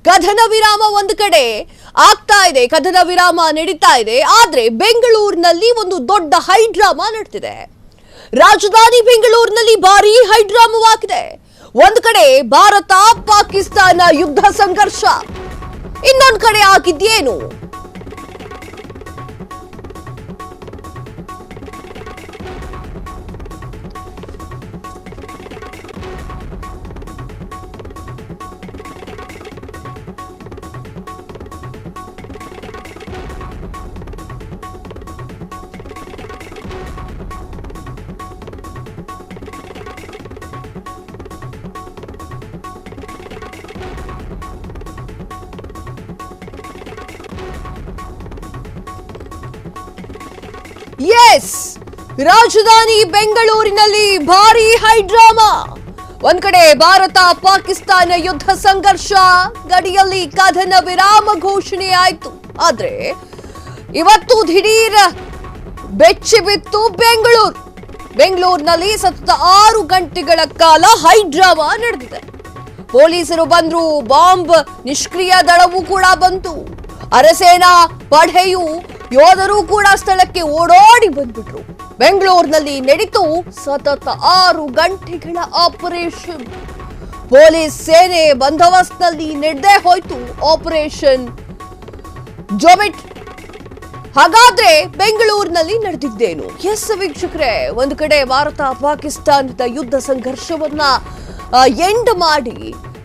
ಕದನ ವಿರಾಮ ಒಂದು ಕಡೆ ಆಗ್ತಾ ಇದೆ, ಕದನ ವಿರಾಮ ನಡೀತಾ ಇದೆ. ಆದ್ರೆ ಬೆಂಗಳೂರಿನಲ್ಲಿ ಒಂದು ದೊಡ್ಡ ಹೈಡ್ರಾಮಾ ನಡೆದಿದೆ. ರಾಜಧಾನಿ ಬೆಂಗಳೂರಿನಲ್ಲಿ ಭಾರಿ ಹೈಡ್ರಾಮವಾಗಿದೆ. ಒಂದು ಕಡೆ ಭಾರತ ಪಾಕಿಸ್ತಾನ ಯುದ್ಧ ಸಂಘರ್ಷ, ಇನ್ನೊಂದು ಕಡೆ ಆಗಿದ್ದೇನು? ಎಸ್, ರಾಜಧಾನಿ ಬೆಂಗಳೂರಿನಲ್ಲಿ ಭಾರಿ ಹೈಡ್ರಾಮಾ. ಒಂದ್ ಕಡೆ ಭಾರತ ಪಾಕಿಸ್ತಾನ ಯುದ್ಧ ಸಂಘರ್ಷ, ಗಡಿಯಲ್ಲಿ ಕದನ ವಿರಾಮ ಘೋಷಣೆ ಆಯ್ತು. ಆದ್ರೆ ಇವತ್ತು ದಿಢೀರ್ ಬೆಚ್ಚಿ ಬಿತ್ತು ಬೆಂಗಳೂರಿನಲ್ಲಿ ಸತತ 6 ಗಂಟೆಗಳ ಕಾಲ ಹೈಡ್ರಾಮಾ ನಡೆದಿದೆ. ಪೊಲೀಸರು ಬಂದ್ರು, ಬಾಂಬ್ ನಿಷ್ಕ್ರಿಯ ದಳವೂ ಕೂಡ ಬಂತು, ಅರೆಸೇನಾ ಪಡೆಯು ಯೋಧರು ಕೂಡ ಸ್ಥಳಕ್ಕೆ ಓಡೋಡಿ ಬಂದ್ಬಿಟ್ರು. ಬೆಂಗಳೂರಿನಲ್ಲಿ ನಡೀತು ಸತತ 6 ಗಂಟೆಗಳ ಆಪರೇಷನ್. ಪೊಲೀಸ್ ಸೇನೆ ಬಂದೋಬಸ್ತ್ನಲ್ಲಿ ನಡೆದೇ ಹೋಯ್ತು ಆಪರೇಷನ್ ಜೊಮೆಟ್ರಿ. ಹಾಗಾದ್ರೆ ಬೆಂಗಳೂರಿನಲ್ಲಿ ನಡೆದಿದ್ದೇನು? ಎಸ್ ವೀಕ್ಷಕರೇ, ಒಂದು ಕಡೆ ಭಾರತ ಪಾಕಿಸ್ತಾನದ ಯುದ್ಧ ಸಂಘರ್ಷವನ್ನ ಎಂಡ್ ಮಾಡಿ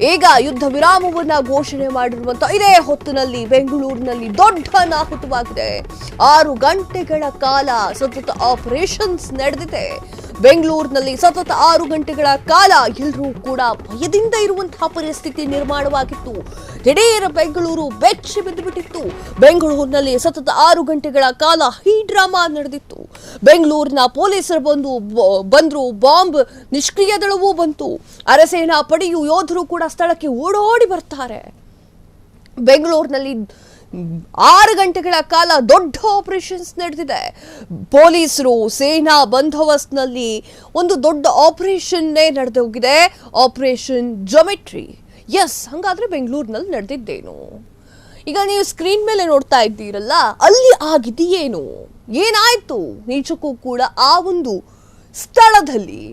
ಈಗ ಯುದ್ಧ ವಿರಾಮವನ್ನ ಘೋಷಣೆ ಮಾಡಿರುವಂತ ಇದೇ ಹೊತ್ತಿನಲ್ಲಿ ಬೆಂಗಳೂರಿನಲ್ಲಿ ದೊಡ್ಡ ಅನಾಹುತವಾಗಿದೆ. 6 ಗಂಟೆಗಳ ಕಾಲ ಸತತ ಆಪರೇಷನ್ಸ್ ನಡೆದಿದೆ. ಬೆಂಗಳೂರಿನಲ್ಲಿ ಸತತ 6 ಗಂಟೆಗಳ ಕಾಲ ಎಲ್ಲರೂ ಕೂಡ ಭಯದಿಂದ ಇರುವಂತಹ ಪರಿಸ್ಥಿತಿ ನಿರ್ಮಾಣವಾಗಿತ್ತು. ದಿಢೀರ್ ಬೆಂಗಳೂರು ಬೆಚ್ಚಿ ಬಿದ್ದುಬಿಟ್ಟಿತ್ತು. ಬೆಂಗಳೂರಿನಲ್ಲಿ ಸತತ 6 ಗಂಟೆಗಳ ಕಾಲ ಹೈಡ್ರಾಮಾ ನಡೆದಿತ್ತು. ಬೆಂಗಳೂರಿನ ಪೊಲೀಸರು ಬಂದ್ರು, ಬಾಂಬ್ ನಿಷ್ಕ್ರಿಯ ದಳವೂ ಬಂತು, ಅರೆಸೇನಾ ಪಡೆಯು ಯೋಧರು ಕೂಡ ಸ್ಥಳಕ್ಕೆ ಓಡೋಡಿ ಬರ್ತಾರೆ. ಬೆಂಗಳೂರಿನಲ್ಲಿ 6 ಗಂಟೆಗಳ ಕಾಲ ದೊಡ್ಡ ಆಪರೇಷನ್ಸ್ ನಡೆದಿದೆ. ಪೊಲೀಸರು ಸೇನಾ ಬಂದೋಬಸ್ತ್ನಲ್ಲಿ ಒಂದು ದೊಡ್ಡ ಆಪರೇಷನ್ನೇ ನಡೆದು ಹೋಗಿದೆ, ಆಪರೇಷನ್ ಜೊಮೆಟ್ರಿ. ಎಸ್, ಹಂಗಾದ್ರೆ ಬೆಂಗಳೂರಿನಲ್ಲಿ ನಡೆದಿದ್ದೇನು? ಈಗ ನೀವು ಸ್ಕ್ರೀನ್ ಮೇಲೆ ನೋಡ್ತಾ ಇದ್ದೀರಲ್ಲ, ಅಲ್ಲಿ ಆಗಿದೆಯೇನು, ಏನಾಯ್ತು ನಿಜಕ್ಕೂ ಕೂಡ ಆ ಒಂದು ಸ್ಥಳದಲ್ಲಿ?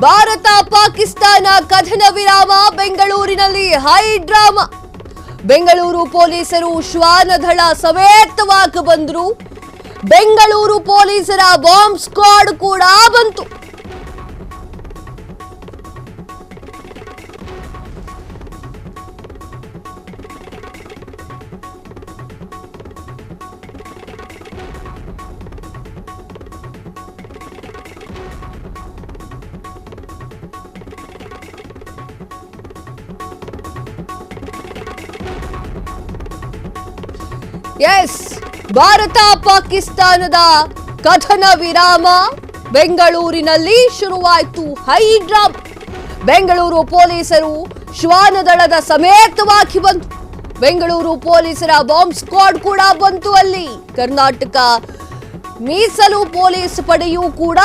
ಭಾರತ ಪಾಕಿಸ್ತಾನ ಕದನ ವಿರಾಮ, ಬೆಂಗಳೂರಿನಲ್ಲಿ ಹೈಡ್ರಾಮಾ. ಬೆಂಗಳೂರು ಪೊಲೀಸರು ಶ್ವಾನದಳ ಸಮೇತವಾಗಿ ಬಂದ್ರು. ಬೆಂಗಳೂರು ಪೊಲೀಸರ ಬಾಂಬ್ ಸ್ಕ್ವಾಡ್ ಕೂಡ ಬಂತು. ಎಸ್, ಭಾರತ ಪಾಕಿಸ್ತಾನದ ಕದನ ವಿರಾಮ ಬೆಂಗಳೂರಿನಲ್ಲಿ ಶುರುವಾಯಿತು ಹೈಡ್ರಾಮಾ. ಬೆಂಗಳೂರು ಪೊಲೀಸರು ಶ್ವಾನದಳದ ಸಮೇತವಾಗಿ ಬಂತು. ಬೆಂಗಳೂರು ಪೊಲೀಸರ ಬಾಂಬ್ ಸ್ಕ್ವಾಡ್ ಕೂಡ ಬಂತು. ಅಲ್ಲಿ ಕರ್ನಾಟಕ ಮೀಸಲು ಪೊಲೀಸ್ ಪಡೆಯೂ ಕೂಡ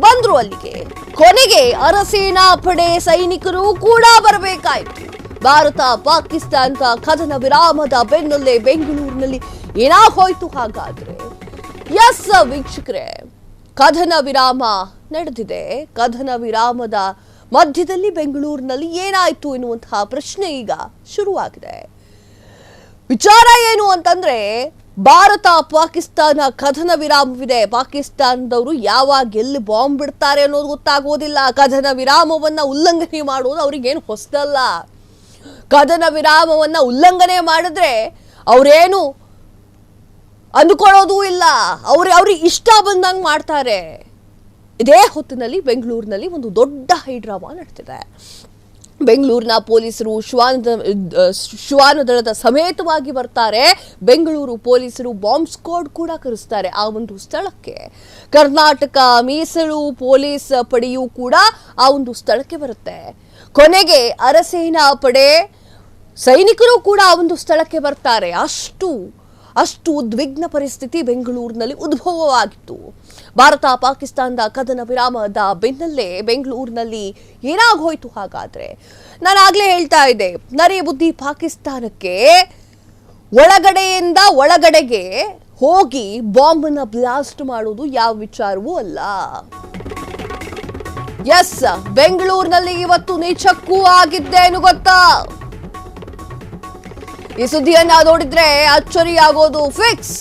ಬಂದ್ರು ಅಲ್ಲಿಗೆ. ಕೊನೆಗೆ ಅರಸೇನಾ ಪಡೆ ಸೈನಿಕರು ಕೂಡ ಬರಬೇಕಾಯಿತು. ಭಾರತ ಪಾಕಿಸ್ತಾನದ ಕದನ ವಿರಾಮದ ಬೆನ್ನಲ್ಲೇ ಬೆಂಗಳೂರಿನಲ್ಲಿ ಏನಾಗೋಯ್ತು ಹಾಗಾದ್ರೆ? ಎಸ್ ವೀಕ್ಷಕರೇ, ಕದನ ವಿರಾಮ ನಡೆದಿದೆ. ಕದನ ವಿರಾಮದ ಮಧ್ಯದಲ್ಲಿ ಬೆಂಗಳೂರಿನಲ್ಲಿ ಏನಾಯ್ತು ಎನ್ನುವಂತಹ ಪ್ರಶ್ನೆ ಈಗ ಶುರುವಾಗಿದೆ. ವಿಚಾರ ಏನು ಅಂತಂದ್ರೆ, ಭಾರತ ಪಾಕಿಸ್ತಾನ ಕದನ ವಿರಾಮವಿದೆ. ಪಾಕಿಸ್ತಾನದವರು ಯಾವಾಗ ಎಲ್ಲಿ ಬಾಂಬ್ ಬಿಡ್ತಾರೆ ಅನ್ನೋದು ಗೊತ್ತಾಗೋದಿಲ್ಲ. ಕದನ ವಿರಾಮವನ್ನ ಉಲ್ಲಂಘನೆ ಮಾಡೋದು ಅವ್ರಿಗೇನು ಹೊಸದಲ್ಲ. ಕದನ ವಿರಾಮವನ್ನ ಉಲ್ಲಂಘನೆ ಮಾಡಿದ್ರೆ ಅವ್ರೇನು ಅಂದುಕೊಳ್ಳೋದು ಇಲ್ಲ, ಅವ್ರಿಗೆ ಇಷ್ಟ ಬಂದಂಗೆ ಮಾಡ್ತಾರೆ. ಇದೇ ಹೊತ್ತಿನಲ್ಲಿ ಬೆಂಗಳೂರಿನಲ್ಲಿ ಒಂದು ದೊಡ್ಡ ಹೈಡ್ರಾಮಾ ನಡೆದಿದೆ. ಬೆಂಗಳೂರಿನ ಪೊಲೀಸರು ಶ್ವಾನದಳದ ಸಮೇತವಾಗಿ ಬರ್ತಾರೆ. ಬೆಂಗಳೂರು ಪೊಲೀಸರು ಬಾಂಬ್ ಸ್ಕ್ವಾಡ್ ಕೂಡ ಕರೆಸ್ತಾರೆ ಆ ಒಂದು ಸ್ಥಳಕ್ಕೆ. ಕರ್ನಾಟಕ ಮೀಸಲು ಪೊಲೀಸ್ ಪಡೆಯೂ ಕೂಡ ಆ ಒಂದು ಸ್ಥಳಕ್ಕೆ ಬರುತ್ತೆ. ಕೊನೆಗೆ ಅರಸೇನಾ ಪಡೆ ಸೈನಿಕರು ಕೂಡ ಆ ಒಂದು ಸ್ಥಳಕ್ಕೆ ಬರ್ತಾರೆ. ಅಷ್ಟು ಉದ್ವಿಗ್ನ ಪರಿಸ್ಥಿತಿ ಬೆಂಗಳೂರಿನಲ್ಲಿ ಉದ್ಭವವಾಗಿತ್ತು. ಭಾರತ ಪಾಕಿಸ್ತಾನದ ಕದನ ವಿರಾಮದ ಬೆನ್ನಲ್ಲೇ ಬೆಂಗಳೂರಿನಲ್ಲಿ ಏನಾಗೋಯ್ತು ಹಾಗಾದ್ರೆ? ನಾನು ಆಗ್ಲೇ ಹೇಳ್ತಾ ಇದ್ದೆ, ನರಿ ಬುದ್ಧಿ ಪಾಕಿಸ್ತಾನಕ್ಕೆ ಒಳಗಡೆಯಿಂದ ಒಳಗಡೆಗೆ ಹೋಗಿ ಬಾಂಬನ್ನ ಬ್ಲಾಸ್ಟ್ ಮಾಡೋದು ಯಾವ ವಿಚಾರವೂ ಅಲ್ಲ. ಎಸ್, ಬೆಂಗಳೂರಿನಲ್ಲಿ ಇವತ್ತು ನಿಜಕ್ಕೂ ಆಗಿದ್ದೇನು ಗೊತ್ತಾ? ಈ ಸುದ್ದಿಯನ್ನ ನೋಡಿದ್ರೆ ಅಚ್ಚರಿಯಾಗೋದು ಫಿಕ್ಸ್.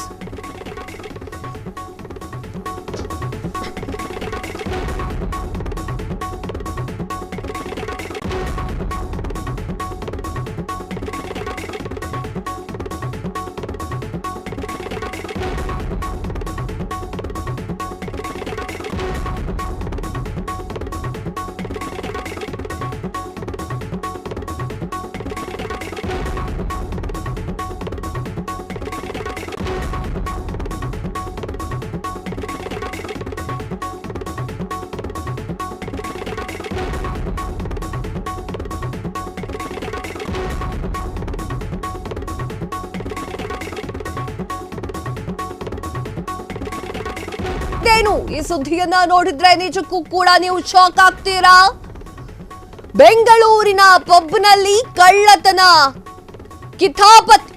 ಈ ಸುದ್ದಿಯನ್ನ ನೋಡಿದ್ರೆ ನಿಜಕ್ಕೂ ಕೂಡ ನೀವು ಶಾಕ್ ಆಗ್ತೀರಾ. ಬೆಂಗಳೂರಿನ ಪಬ್ನಲ್ಲಿ ಕಳ್ಳತನ ಕಿತಾಪತಿ.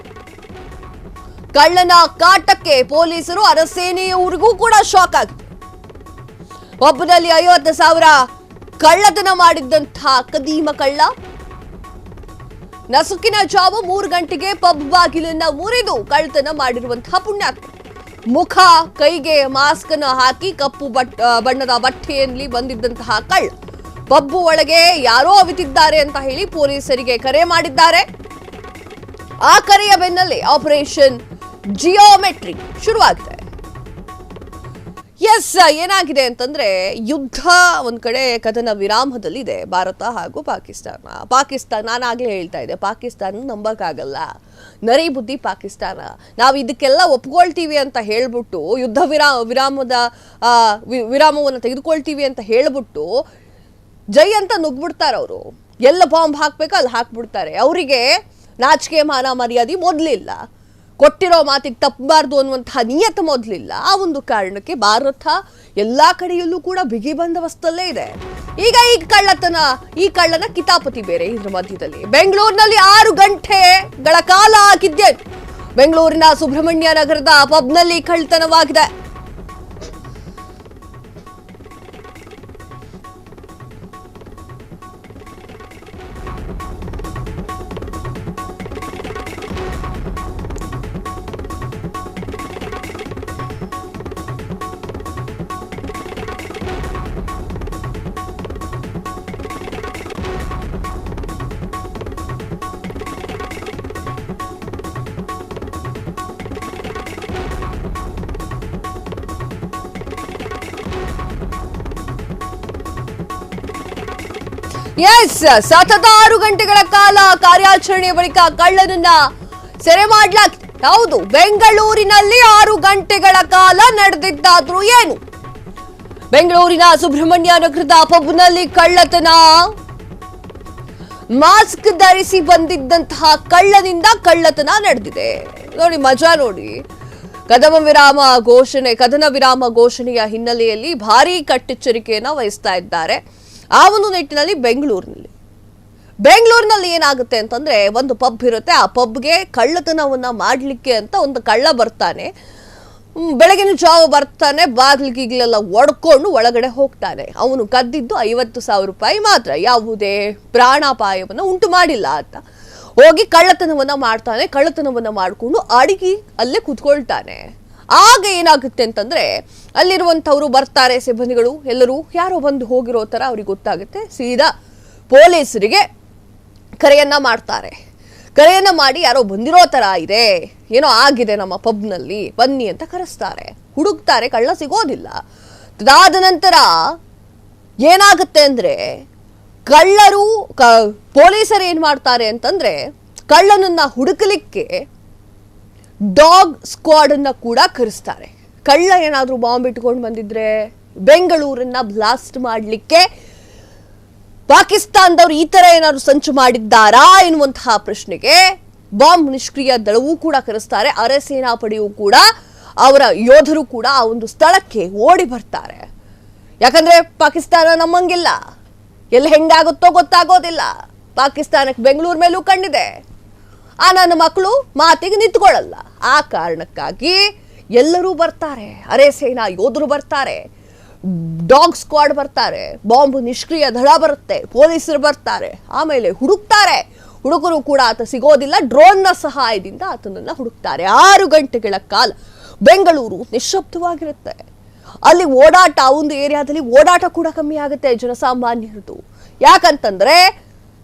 ಕಳ್ಳನ ಕಾಟಕ್ಕೆ ಪೊಲೀಸರು ಅರಸೇನೆಯವರಿಗೂ ಕೂಡ ಶಾಕ್ ಆಗಿದೆ. ಪಬ್ನಲ್ಲಿ 50,000 ಕಳ್ಳತನ ಮಾಡಿದ್ದಂತಹ ಕದೀಮ ಕಳ್ಳ ನಸುಕಿನ ಜಾವ 3 ಗಂಟೆಗೆ ಪಬ್ ಬಾಗಿಲನ್ನ ಮುರಿದು ಕಳ್ಳತನ ಮಾಡಿರುವಂತಹ ಪುಣ್ಯಾತ್ಮ. ಮುಖ ಕೈಗೆ ಮಾಸ್ಕ್ ಅನ್ನು ಹಾಕಿ ಕಪ್ಪು ಬಣ್ಣದ ಬಟ್ಟೆಯಲ್ಲಿ ಬಂದಿದ್ದಂತಹ ಕಳ್ಳ ಪಬ್ಬು ಒಳಗೆ ಯಾರೋ ಅವಿತಿದ್ದಾರೆ ಅಂತ ಹೇಳಿ ಪೊಲೀಸರಿಗೆ ಕರೆ ಮಾಡಿದ್ದಾರೆ. ಆ ಕರೆಯ ಬೆನ್ನಲ್ಲೇ ಆಪರೇಷನ್ ಜಿಯೋಮೆಟ್ರಿ ಶುರುವಾಗಿದೆ. ಎಸ್, ಏನಾಗಿದೆ ಅಂತಂದ್ರೆ ಯುದ್ಧ ಒಂದ್ ಕಡೆ ಕದನ ವಿರಾಮದಲ್ಲಿದೆ ಭಾರತ ಹಾಗೂ ಪಾಕಿಸ್ತಾನ. ನಾನು ಆಗ್ಲೇ ಹೇಳ್ತಾ ಇದ್ದೆ, ಪಾಕಿಸ್ತಾನ ನಂಬಕ್ಕಾಗಲ್ಲ, ನರಿ ಬುದ್ಧಿ ಪಾಕಿಸ್ತಾನ. ನಾವು ಇದಕ್ಕೆಲ್ಲ ಒಪ್ಕೊಳ್ತೀವಿ ಅಂತ ಹೇಳ್ಬಿಟ್ಟು ಯುದ್ಧ ವಿರಾಮವನ್ನು ತೆಗೆದುಕೊಳ್ತೀವಿ ಅಂತ ಹೇಳ್ಬಿಟ್ಟು ಜೈ ಅಂತ ನುಗ್ಬಿಡ್ತಾರೆ ಅವರು. ಎಲ್ಲ ಬಾಂಬ್ ಹಾಕ್ಬೇಕು ಅಲ್ಲಿ ಹಾಕ್ಬಿಡ್ತಾರೆ. ಅವರಿಗೆ ನಾಚಿಕೆ ಮಾನ ಮರ್ಯಾದೆ ಮೊದಲಿಲ್ಲ, ಕೊಟ್ಟಿರೋ ಮಾತಿಗೆ ತಪ್ಪಬಾರ್ದು ಅನ್ನುವಂತಹ ನಿಯತ ಮೊದಲಿಲ್ಲ. ಆ ಒಂದು ಕಾರಣಕ್ಕೆ ಭಾರತ ಎಲ್ಲಾ ಕಡೆಯಲ್ಲೂ ಕೂಡ ಬಿಗಿ ಬಂದೋಬಸ್ತಲ್ಲೇ ಇದೆ. ಈಗ ಈ ಕಳ್ಳನ ಕಿತಾಪತಿ ಬೇರೆ. ಇದ್ರ ಮಧ್ಯದಲ್ಲಿ ಬೆಂಗಳೂರಿನಲ್ಲಿ 6 ಗಂಟೆಗಳ ಕಾಲ ಆಗಿದ್ದೆ. ಬೆಂಗಳೂರಿನ ಸುಬ್ರಹ್ಮಣ್ಯ ನಗರದ ಪಬ್ನಲ್ಲಿ ಕಳ್ಳತನವಾಗಿದೆ. ಎಸ್, ಸತತ 6 ಗಂಟೆಗಳ ಕಾಲ ಕಾರ್ಯಾಚರಣೆಯ ಬಳಿಕ ಕಳ್ಳನನ್ನ ಸೆರೆ ಮಾಡಲಾಗಿದೆ. ಹೌದು, ಬೆಂಗಳೂರಿನಲ್ಲಿ 6 ಗಂಟೆಗಳ ಕಾಲ ನಡೆದಿದ್ದಾದ್ರೂ ಏನು? ಬೆಂಗಳೂರಿನ ಸುಬ್ರಹ್ಮಣ್ಯ ನಗರದ ಪಬ್ನಲ್ಲಿ ಕಳ್ಳತನ. ಮಾಸ್ಕ್ ಧರಿಸಿ ಬಂದಿದ್ದಂತಹ ಕಳ್ಳನಿಂದ ಕಳ್ಳತನ ನಡೆದಿದೆ. ನೋಡಿ ಮಜಾ ನೋಡಿ. ಕದನ ವಿರಾಮ ಘೋಷಣೆಯ ಹಿನ್ನೆಲೆಯಲ್ಲಿ ಭಾರೀ ಕಟ್ಟೆಚ್ಚರಿಕೆಯನ್ನ ವಹಿಸ್ತಾ ಇದ್ದಾರೆ. ಆ ಒಂದು ನಿಟ್ಟಿನಲ್ಲಿ ಬೆಂಗಳೂರಿನಲ್ಲಿ ಏನಾಗುತ್ತೆ ಅಂತಂದ್ರೆ, ಒಂದು ಪಬ್ ಇರುತ್ತೆ. ಆ ಪಬ್ಗೆ ಕಳ್ಳತನವನ್ನ ಮಾಡ್ಲಿಕ್ಕೆ ಅಂತ ಒಂದು ಕಳ್ಳ ಬರ್ತಾನೆ. ಬೆಳಗಿನ ಜಾವ ಬರ್ತಾನೆ, ಬಾಗಿಲಿಗೆಲ್ಲ ಒಡ್ಕೊಂಡು ಒಳಗಡೆ ಹೋಗ್ತಾನೆ. ಅವನು ಕದ್ದಿದ್ದು 50,000 ರೂಪಾಯಿ ಮಾತ್ರ, ಯಾವುದೇ ಪ್ರಾಣಾಪಾಯವನ್ನು ಉಂಟು ಮಾಡಿಲ್ಲ ಅಂತ. ಹೋಗಿ ಕಳ್ಳತನವನ್ನ ಮಾಡ್ತಾನೆ. ಕಳ್ಳತನವನ್ನ ಮಾಡ್ಕೊಂಡು ಅಡಿಗೆ ಅಲ್ಲೇ ಕುತ್ಕೊಳ್ತಾನೆ. ಆಗ ಏನಾಗುತ್ತೆ ಅಂತಂದ್ರೆ, ಅಲ್ಲಿರುವಂತವ್ರು ಬರ್ತಾರೆ, ಸಿಬ್ಬಂದಿಗಳು ಎಲ್ಲರೂ ಯಾರೋ ಬಂದು ಹೋಗಿರೋ ತರ ಅವ್ರಿಗೆ ಗೊತ್ತಾಗುತ್ತೆ. ಸೀದಾ ಪೊಲೀಸರಿಗೆ ಕರೆಯನ್ನ ಮಾಡ್ತಾರೆ. ಕರೆಯನ್ನ ಮಾಡಿ ಯಾರೋ ಬಂದಿರೋ ತರ ಇದೆ, ಏನೋ ಆಗಿದೆ ನಮ್ಮ ಪಬ್ನಲ್ಲಿ, ಬನ್ನಿ ಅಂತ ಕರೆಸ್ತಾರೆ. ಹುಡುಕ್ತಾರೆ, ಕಳ್ಳ ಸಿಗೋದಿಲ್ಲ. ಅದಾದ ನಂತರ ಏನಾಗುತ್ತೆ ಅಂದ್ರೆ, ಕಳ್ಳರು ಪೊಲೀಸರು ಏನ್ ಮಾಡ್ತಾರೆ ಅಂತಂದ್ರೆ ಕಳ್ಳನನ್ನ ಹುಡುಕಲಿಕ್ಕೆ ಡಾಗ್ ಸ್ಕ್ವಾಡ್ ಅನ್ನ ಕೂಡ ಕರೆಸ್ತಾರೆ. ಕಳ್ಳ ಏನಾದ್ರೂ ಬಾಂಬ್ ಇಟ್ಕೊಂಡು ಬಂದಿದ್ರೆ ಬೆಂಗಳೂರನ್ನ ಬ್ಲಾಸ್ಟ್ ಮಾಡಲಿಕ್ಕೆ ಪಾಕಿಸ್ತಾನದವರು ಈ ತರ ಏನಾದ್ರು ಸಂಚು ಮಾಡಿದ್ದಾರಾ ಎನ್ನುವಂತಹ ಪ್ರಶ್ನೆಗೆ ಬಾಂಬ್ ನಿಷ್ಕ್ರಿಯ ದಳವೂ ಕೂಡ ಕರೆಸ್ತಾರೆ. ಅರೆ ಸೇನಾಪಡೆಯೂ ಕೂಡ ಅವರ ಯೋಧರು ಕೂಡ ಆ ಒಂದು ಸ್ಥಳಕ್ಕೆ ಓಡಿ ಬರ್ತಾರೆ. ಯಾಕಂದ್ರೆ ಪಾಕಿಸ್ತಾನ ನಮ್ಮಂಗಿಲ್ಲ, ಎಲ್ಲಿ ಹೆಂಗಾಗುತ್ತೋ ಗೊತ್ತಾಗೋದಿಲ್ಲ. ಪಾಕಿಸ್ತಾನಕ್ಕೆ ಬೆಂಗಳೂರು ಮೇಲೂ ಕಣ್ಣಿದೆ. ನನ್ನ ಮಕ್ಕಳು ಮಾತಿಗೆ ನಿಂತ್ಕೊಳ್ಳಲ್ಲ. ಆ ಕಾರಣಕ್ಕಾಗಿ ಎಲ್ಲರೂ ಬರ್ತಾರೆ. ಅರೆ ಸೇನಾ ಯೋಧರು ಬರ್ತಾರೆ, ಡಾಗ್ ಸ್ಕ್ವಾಡ್ ಬರ್ತಾರೆ, ಬಾಂಬ್ ನಿಷ್ಕ್ರಿಯ ದಳ ಬರುತ್ತೆ, ಪೊಲೀಸರು ಬರ್ತಾರೆ. ಆಮೇಲೆ ಹುಡುಕ್ತಾರೆ. ಹುಡುಗರು ಕೂಡ ಆತ ಸಿಗೋದಿಲ್ಲ. ಡ್ರೋನ್ನ ಸಹಾಯದಿಂದ ಆತನನ್ನ ಹುಡುಕ್ತಾರೆ. 6 ಗಂಟೆಗಳ ಕಾಲ ಬೆಂಗಳೂರು ನಿಶ್ಶಬ್ದವಾಗಿರುತ್ತೆ. ಅಲ್ಲಿ ಓಡಾಟ, ಒಂದು ಏರಿಯಾದಲ್ಲಿ ಓಡಾಟ ಕೂಡ ಕಮ್ಮಿ ಆಗುತ್ತೆ ಜನಸಾಮಾನ್ಯರದು. ಯಾಕಂತಂದ್ರೆ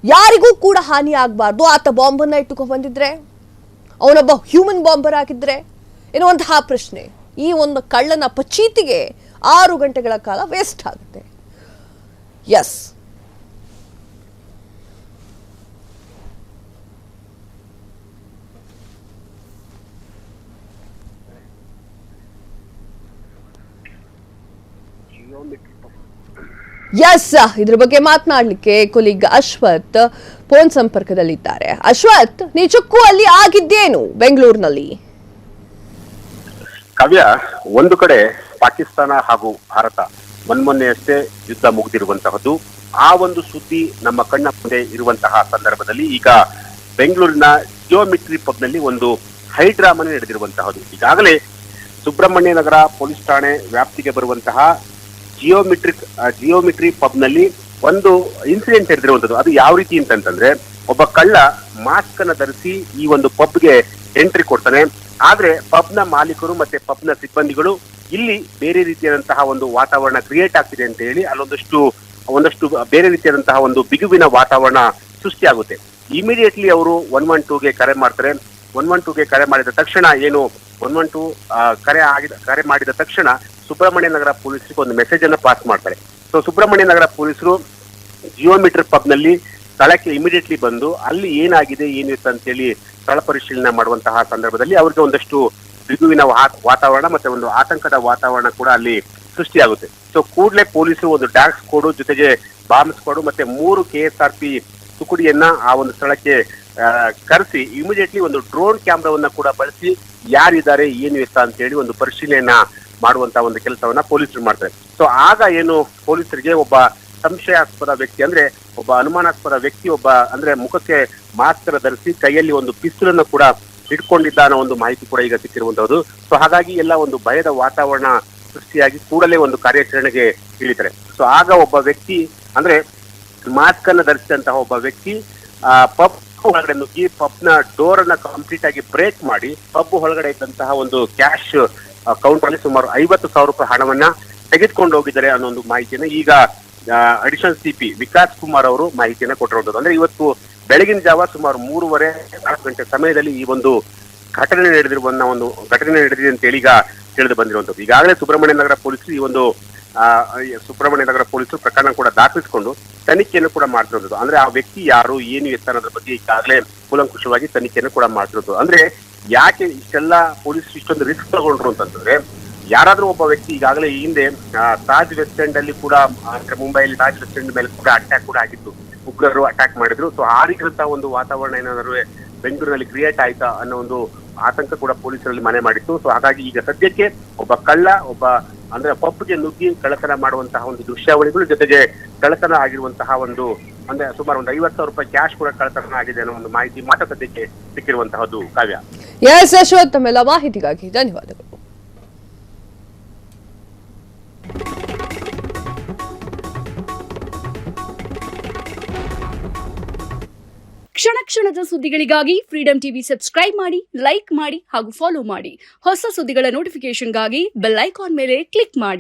ಯಾರಿಗೂ ಕೂಡ ಹಾನಿ ಆಗಬಾರ್ದು. ಆತ ಬಾಂಬನ್ನ ಇಟ್ಟುಕೊಂಡು ಬಂದಿದ್ರೆ, ಅವನೊಬ್ಬ ಹ್ಯೂಮನ್ ಬಾಂಬರ್ ಆಗಿದ್ರೆ ಎನ್ನುವಂತಹ ಪ್ರಶ್ನೆ. ಈ ಒಂದು ಕಳ್ಳನ ಪಚೀತಿಗೆ 6 ಗಂಟೆಗಳ ಕಾಲ ವೇಸ್ಟ್ ಆಗುತ್ತೆ. ಎಸ್, ಇದ್ರ ಬಗ್ಗೆ ಮಾತನಾಡ್ಲಿಕ್ಕೆ ಕೊಲೀಗ್ ಅಶ್ವಥ್ ಫೋನ್ ಸಂಪರ್ಕದಲ್ಲಿದ್ದಾರೆ. ಅಶ್ವಥ್, ನಿಜಕ್ಕೂ ಅಲ್ಲಿ ಆಗಿದ್ದೇನು ಬೆಂಗಳೂರಿನಲ್ಲಿ? ಕಾವ್ಯ, ಒಂದು ಕಡೆ ಪಾಕಿಸ್ತಾನ ಹಾಗೂ ಭಾರತ ಮೊನ್ನೆಯಷ್ಟೇ ಯುದ್ಧ ಮುಗಿದಿರುವಂತಹದ್ದು. ಆ ಒಂದು ಸುದ್ದಿ ನಮ್ಮ ಕಣ್ಣ ಮುಂದೆ ಇರುವಂತಹ ಸಂದರ್ಭದಲ್ಲಿ ಈಗ ಬೆಂಗಳೂರಿನ ಜಿಯೋಮಿಟ್ರಿ ಪಬ್ನಲ್ಲಿ ಒಂದು ಹೈಡ್ರಾಮನೆ ನಡೆದಿರುವಂತಹದ್ದು. ಈಗಾಗಲೇ ಸುಬ್ರಹ್ಮಣ್ಯ ನಗರ ಪೊಲೀಸ್ ಠಾಣೆ ವ್ಯಾಪ್ತಿಗೆ ಬರುವಂತಹ ಜಿಯೋಮಿಟ್ರಿ ಪಬ್ನಲ್ಲಿ ಒಂದು ಇನ್ಸಿಡೆಂಟ್ ನಡೆದಿರುವಂತದ್ದು. ಅದು ಯಾವ ರೀತಿ ಅಂತಂದ್ರೆ, ಒಬ್ಬ ಕಳ್ಳ ಮಾಸ್ಕ್ ಅನ್ನ ಧರಿಸಿ ಈ ಒಂದು ಪಬ್ಗೆ ಎಂಟ್ರಿ ಕೊಡ್ತಾನೆ. ಆದ್ರೆ ಪಬ್ನ ಮಾಲೀಕರು ಮತ್ತೆ ಪಬ್ನ ಸಿಬ್ಬಂದಿಗಳು ಇಲ್ಲಿ ಬೇರೆ ರೀತಿಯಾದಂತಹ ಒಂದು ವಾತಾವರಣ ಕ್ರಿಯೇಟ್ ಆಗ್ತಿದೆ ಅಂತ ಹೇಳಿ ಒಂದಷ್ಟು ಬೇರೆ ರೀತಿಯಾದಂತಹ ಒಂದು ಬಿಗುವಿನ ವಾತಾವರಣ ಸೃಷ್ಟಿಯಾಗುತ್ತೆ. ಇಮಿಡಿಯೇಟ್ಲಿ ಅವರು 112ಗೆ ಕರೆ ಮಾಡ್ತಾರೆ. 112ಗೆ ಕರೆ ಮಾಡಿದ ತಕ್ಷಣ 112 ಕರೆ ಮಾಡಿದ ತಕ್ಷಣ ಸುಬ್ರಹ್ಮಣ್ಯ ನಗರ ಪೊಲೀಸರಿಗೆ ಒಂದು ಮೆಸೇಜ್ ಅನ್ನ ಪಾಸ್ ಮಾಡ್ತಾರೆ. ಸೊ ಸುಬ್ರಹ್ಮಣ್ಯ ನಗರ ಪೊಲೀಸರು ಜಿಯೋಮೀಟರ್ ಪಬ್ನಲ್ಲಿ ಸ್ಥಳಕ್ಕೆ ಇಮಿಡಿಯೇಟ್ಲಿ ಬಂದು ಅಲ್ಲಿ ಏನಾಗಿದೆ ಏನಿತ್ತು ಅಂತ ಹೇಳಿ ಸ್ಥಳ ಪರಿಶೀಲನೆ ಮಾಡುವಂತಹ ಸಂದರ್ಭದಲ್ಲಿ ಅವರಿಗೆ ಒಂದಷ್ಟು ಬಿಗುವಿನ ವಾತಾವರಣ ಮತ್ತೆ ಒಂದು ಆತಂಕದ ವಾತಾವರಣ ಕೂಡ ಅಲ್ಲಿ ಸೃಷ್ಟಿಯಾಗುತ್ತೆ. ಸೊ ಕೂಡಲೇ ಪೊಲೀಸರು ಒಂದು ಡಾಗ್ ಸ್ಕ್ವಾಡ್ ಜೊತೆಗೆ ಬಾಂಬ್ ಸ್ಕ್ವಾಡ್ ಮತ್ತೆ 3 KSRP ತುಕಡಿಯನ್ನ ಆ ಒಂದು ಸ್ಥಳಕ್ಕೆ ಕರೆಸಿ ಇಮಿಡಿಯೇಟ್ಲಿ ಒಂದು ಡ್ರೋನ್ ಕ್ಯಾಮ್ರಾವನ್ನ ಕೂಡ ಬಳಸಿ ಯಾರಿದ್ದಾರೆ ಏನು ಎತ್ತ ಅಂತ ಹೇಳಿ ಒಂದು ಪರಿಶೀಲನೆಯನ್ನ ಮಾಡುವಂತ ಒಂದು ಕೆಲಸವನ್ನ ಪೊಲೀಸರು ಮಾಡ್ತಾರೆ. ಸೊ ಆಗ ಪೊಲೀಸರಿಗೆ ಒಬ್ಬ ಸಂಶಯಾಸ್ಪದ ವ್ಯಕ್ತಿ, ಅಂದ್ರೆ ಒಬ್ಬ ಅನುಮಾನಾಸ್ಪದ ವ್ಯಕ್ತಿ, ಅಂದ್ರೆ ಮುಖಕ್ಕೆ ಮಾಸ್ಕ್ ಧರಿಸಿ ಕೈಯಲ್ಲಿ ಒಂದು ಪಿಸ್ತೂಲ್ ಅನ್ನು ಕೂಡ ಇಟ್ಕೊಂಡಿದ್ದ ಅನ್ನೋ ಒಂದು ಮಾಹಿತಿ ಕೂಡ ಈಗ ಸಿಕ್ಕಿರುವಂತದ್ದು. ಸೊ ಹಾಗಾಗಿ ಎಲ್ಲ ಒಂದು ಭಯದ ವಾತಾವರಣ ಸೃಷ್ಟಿಯಾಗಿ ಕೂಡಲೇ ಒಂದು ಕಾರ್ಯಾಚರಣೆಗೆ ಇಳಿತಾರೆ. ಸೊ ಆಗ ಒಬ್ಬ ವ್ಯಕ್ತಿ, ಅಂದ್ರೆ ಮಾಸ್ಕ್ ಅನ್ನು ಧರಿಸಿದಂತಹ ಒಬ್ಬ ವ್ಯಕ್ತಿ ಪಬ್ ಒಳಗಡೆ ನುಗ್ಗಿ ಪಬ್ನ ಡೋರ್ ಅನ್ನ ಕಂಪ್ಲೀಟ್ ಆಗಿ ಬ್ರೇಕ್ ಮಾಡಿ ಪಬ್ ಒಳಗಡೆ ಇದ್ದಂತಹ ಒಂದು ಕ್ಯಾಶ್ ಕೌಂಟರ್ ಅಲ್ಲಿ ಸುಮಾರು 50,000 ರೂಪಾಯಿ ಹಣವನ್ನ ತೆಗೆದುಕೊಂಡು ಹೋಗಿದ್ದಾರೆ ಅನ್ನೋ ಒಂದು ಮಾಹಿತಿಯನ್ನು ಈಗ ಅಡಿಷನಲ್ CP ವಿಕಾಸ್ ಕುಮಾರ್ ಅವರು ಮಾಹಿತಿಯನ್ನ ಕೊಟ್ಟಿರುವಂತದ್ದು. ಅಂದ್ರೆ ಇವತ್ತು ಬೆಳಗಿನ ಜಾವ ಸುಮಾರು 3:30-4 ಗಂಟೆ ಸಮಯದಲ್ಲಿ ಈ ಒಂದು ಘಟನೆ ನಡೆದಿದೆ ಅಂತ ಹೇಳಿ ಈಗ ತಿಳಿದು ಬಂದಿರುವಂತದ್ದು. ಈಗಾಗಲೇ ಸುಬ್ರಹ್ಮಣ್ಯ ನಗರ ಪೊಲೀಸರು ಪ್ರಕರಣ ಕೂಡ ದಾಖಲಿಸಿಕೊಂಡು ತನಿಖೆಯನ್ನು ಕೂಡ ಮಾಡ್ತಿರೋದು. ಅಂದ್ರೆ ಆ ವ್ಯಕ್ತಿ ಯಾರು ಏನು ಎತ್ತ ಅನ್ನೋದ್ರ ಬಗ್ಗೆ ಈಗಾಗಲೇ ಕೂಲಂಕುಷವಾಗಿ ತನಿಖೆಯನ್ನು ಕೂಡ ಮಾಡ್ತಿರೋದು. ಅಂದ್ರೆ ಯಾಕೆ ಇಷ್ಟೆಲ್ಲ ಪೊಲೀಸರು ಇಷ್ಟೊಂದು ರಿಸ್ಕ್ ತಗೊಂಡ್ರು ಅಂತಂದ್ರೆ, ಯಾರಾದ್ರೂ ಒಬ್ಬ ವ್ಯಕ್ತಿ ಈಗಾಗಲೇ ಈ ಹಿಂದೆ ತಾಜ್ ವೆಸ್ಟ್ ಎಂಡ್ ಅಲ್ಲಿ ಕೂಡ, ಅಂದ್ರೆ ಮುಂಬೈಲಿ ತಾಜ್ ವೆಸ್ಟ್ ಎಂಡ್ ಮೇಲೆ ಕೂಡ ಅಟ್ಯಾಕ್ ಕೂಡ ಆಗಿತ್ತು, ಉಗ್ರರು ಅಟ್ಯಾಕ್ ಮಾಡಿದ್ರು. ಸೊ ಆ ರೀತಿಯಂತಹ ಒಂದು ವಾತಾವರಣ ಏನಾದರೂ ಬೆಂಗಳೂರಿನಲ್ಲಿ ಕ್ರಿಯೇಟ್ ಆಯ್ತಾ ಅನ್ನೋ ಒಂದು ಆತಂಕ ಕೂಡ ಪೊಲೀಸರಲ್ಲಿ ಮನೆ ಮಾಡಿತ್ತು. ಸೊ ಹಾಗಾಗಿ ಈಗ ಸದ್ಯಕ್ಕೆ ಒಬ್ಬ ಕಳ್ಳ ಅಂದ್ರೆ ಪಬ್ಗೆ ನುಗ್ಗಿ ಕಳ್ಳತನ ಮಾಡುವಂತಹ ಒಂದು ದೃಶ್ಯಾವಳಿಗಳು ಜೊತೆಗೆ ಕಳ್ಳತನ ಆಗಿರುವಂತಹ ಅಂದ್ರೆ ಸುಮಾರು 50,000 ರೂಪಾಯಿ ಕ್ಯಾಶ್ ಕೂಡ ಕಳ್ಳತನ ಆಗಿದೆ ಅನ್ನೋ ಒಂದು ಮಾಹಿತಿ ಮಾತ್ರ ಸದ್ಯಕ್ಕೆ ಸಿಕ್ಕಿರುವಂತಹದ್ದು. ಕಾವ್ಯ. ಎಸ್ ಅಶ್ವಥ್, ತಮ್ಮೆಲ್ಲ ಮಾಹಿತಿಗಾಗಿ ಧನ್ಯವಾದಗಳು. ಕ್ಷಣ ಕ್ಷಣದ ಸುದ್ದಿಗಳಿಗಾಗಿ ಫ್ರೀಡಂ ಟಿವಿ ಸಬ್ಸ್ಕ್ರೈಬ್ ಮಾಡಿ, ಲೈಕ್ ಮಾಡಿ ಹಾಗೂ ಫಾಲೋ ಮಾಡಿ. ಹೊಸ ಸುದ್ದಿಗಳ ನೋಟಿಫಿಕೇಶನ್ಗಾಗಿ ಬೆಲ್ ಐಕಾನ್ ಮೇಲೆ ಕ್ಲಿಕ್ ಮಾಡಿ.